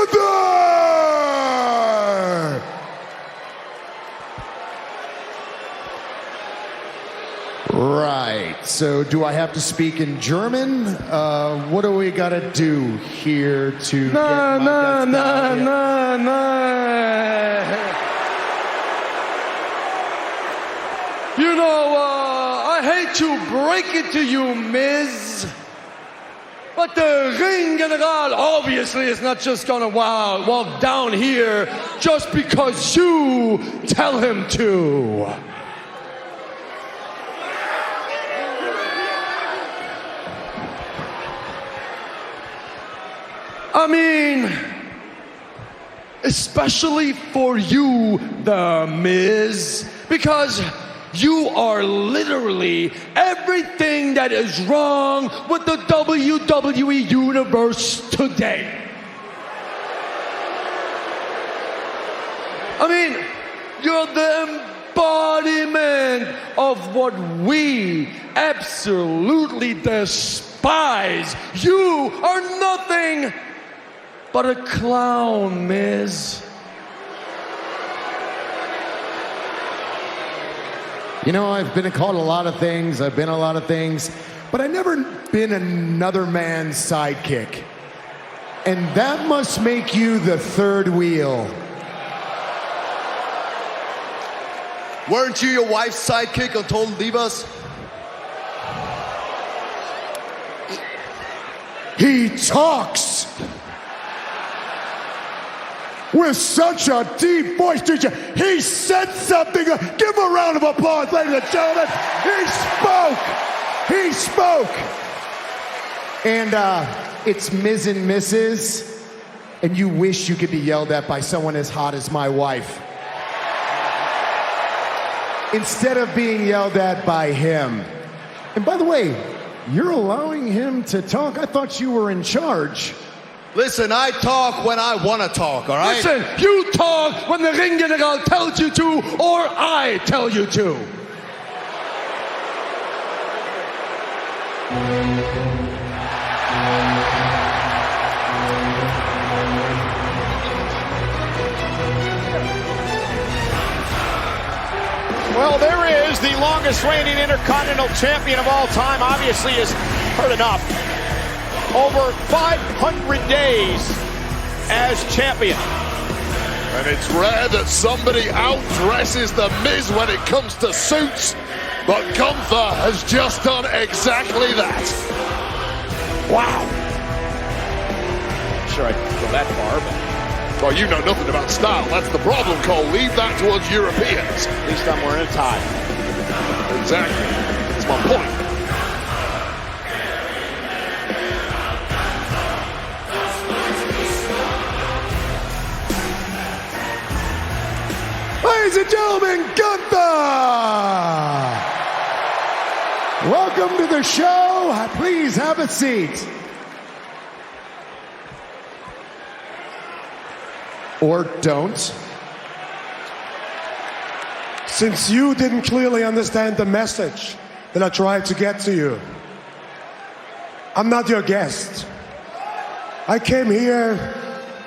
Gunther! Right, so do I have to speak in German? What do we gotta do here to No. You know, I hate to break it to you, Miz, but the Ring General obviously is not just gonna walk down here just because you tell him to. I mean, especially for you, The Miz, because you are literally everything that is wrong with the WWE Universe today. I mean, you're the embodiment of what we absolutely despise. You are nothing but a clown, Miz. You know, I've been called a lot of things, but I've never been another man's sidekick. And that must make you the third wheel. Weren't you your wife's sidekick on Total Divas? He talks with such a deep voice. He said something. Give him a round of applause, ladies and gentlemen. He spoke. And it's Ms. and Mrs. And you wish you could be yelled at by someone as hot as my wife, instead of being yelled at by him. And by the way, you're allowing him to talk? I thought you were in charge. Listen, I talk when I want to talk, all right? Listen, you talk when the Ring General tells you to, or I tell you to. Well, there is the longest reigning Intercontinental Champion of all time. Obviously has heard enough. Over 500 days as champion. And it's rare that somebody outdresses The Miz when it comes to suits, but Gunther has just done exactly that. Wow. Not sure I can go that far, but... Well, you know nothing about style. That's the problem, Cole. Leave that to us Europeans. At least I'm wearing a tie. Exactly. That's my point. Ladies and gentlemen, Gunther! Welcome to the show. Please have a seat. Or don't. Since you didn't clearly understand the message that I tried to get to you, I'm not your guest. I came here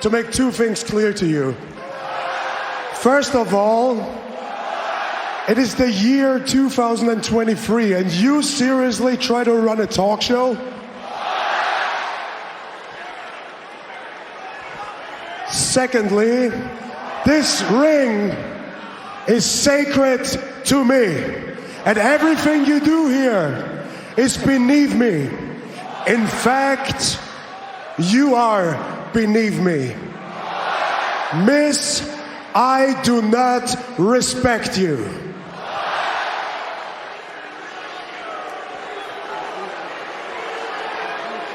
to make two things clear to you. First of all, it is the year 2023, and you seriously try to run a talk show? Secondly, this ring is sacred to me, and everything you do here is beneath me. In fact, you are beneath me. Miss, I do not respect you.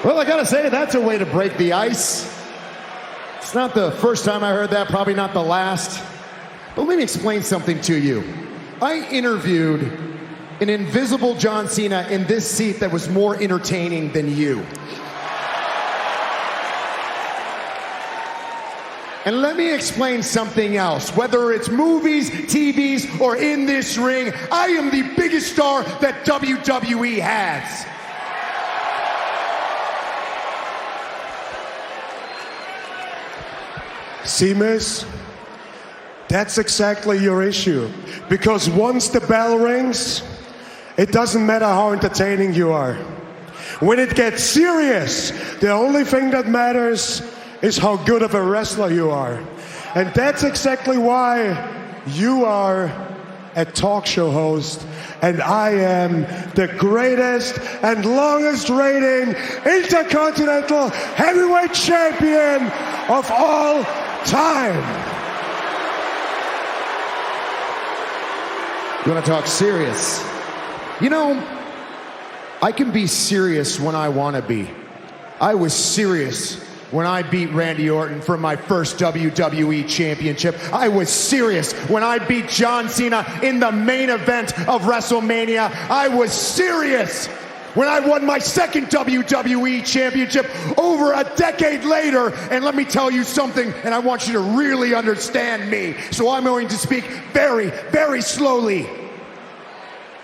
Well, I gotta say, that's a way to break the ice. It's not the first time I heard that, probably not the last. But let me explain something to you. I interviewed an invisible John Cena in this seat that was more entertaining than you. And let me explain something else. Whether it's movies, TVs, or in this ring, I am the biggest star that WWE has. See, Miz? That's exactly your issue. Because once the bell rings, it doesn't matter how entertaining you are. When it gets serious, the only thing that matters is how good of a wrestler you are. And that's exactly why you are a talk show host, and I am the greatest and longest reigning Intercontinental Heavyweight Champion of all time. You want to talk serious? You know, I can be serious when I want to be. I was serious when I beat Randy Orton for my first WWE Championship. I was serious when I beat John Cena in the main event of WrestleMania. I was serious when I won my second WWE Championship over a decade later. And let me tell you something, and I want you to really understand me. So I'm going to speak very, very slowly.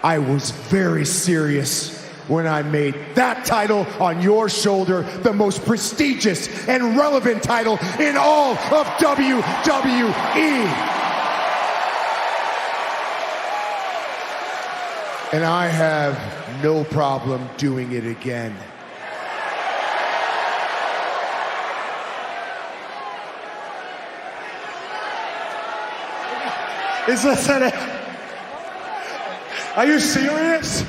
I was very serious when I made that title on your shoulder the most prestigious and relevant title in all of WWE. And I have no problem doing it again. Is this it? Are you serious?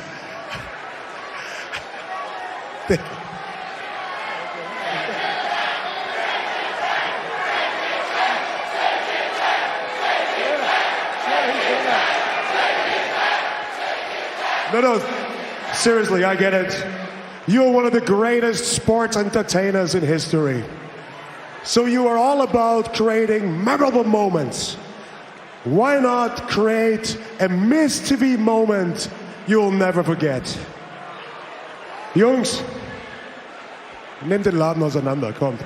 No, seriously, I get it. You're one of the greatest sports entertainers in history. So you are all about creating memorable moments. Why not create a Miz TV moment you'll never forget? Jungs, nehmt den Laden auseinander, kommt.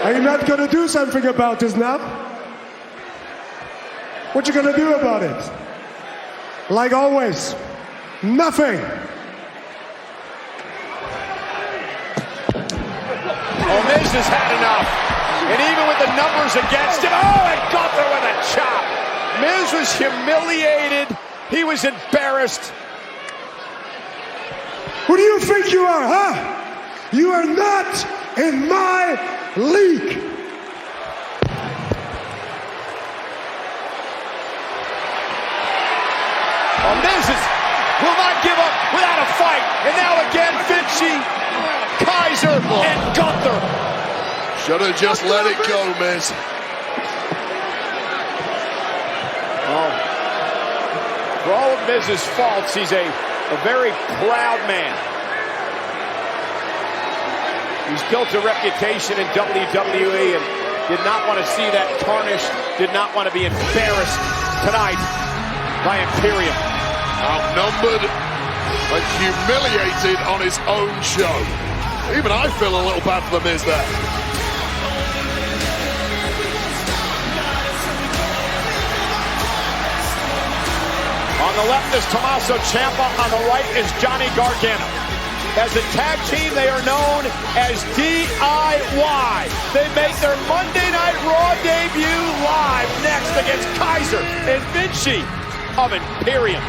Are you not gonna do something about this now? What you gonna do about it? Like always, nothing. Oh, Miz has had enough. And even with the numbers against him, oh, and Gunther with a chop. Miz was humiliated. He was embarrassed. Who do you think you are, huh? You are not in my league. Oh, Miz will not give up without a fight. And now again, Vinci, Kaiser, and Gunther. Should have just let it go, Miz. Oh. For all of Miz's faults, he's a very proud man. He's built a reputation in WWE and did not want to see that tarnished, did not want to be embarrassed tonight by Imperium. Outnumbered and humiliated on his own show. Even I feel a little bad for the Miz there. On the left is Tommaso Ciampa, on the right is Johnny Gargano. As a tag team, they are known as DIY. They make their Monday Night Raw debut live next against Kaiser and Vinci of Imperium.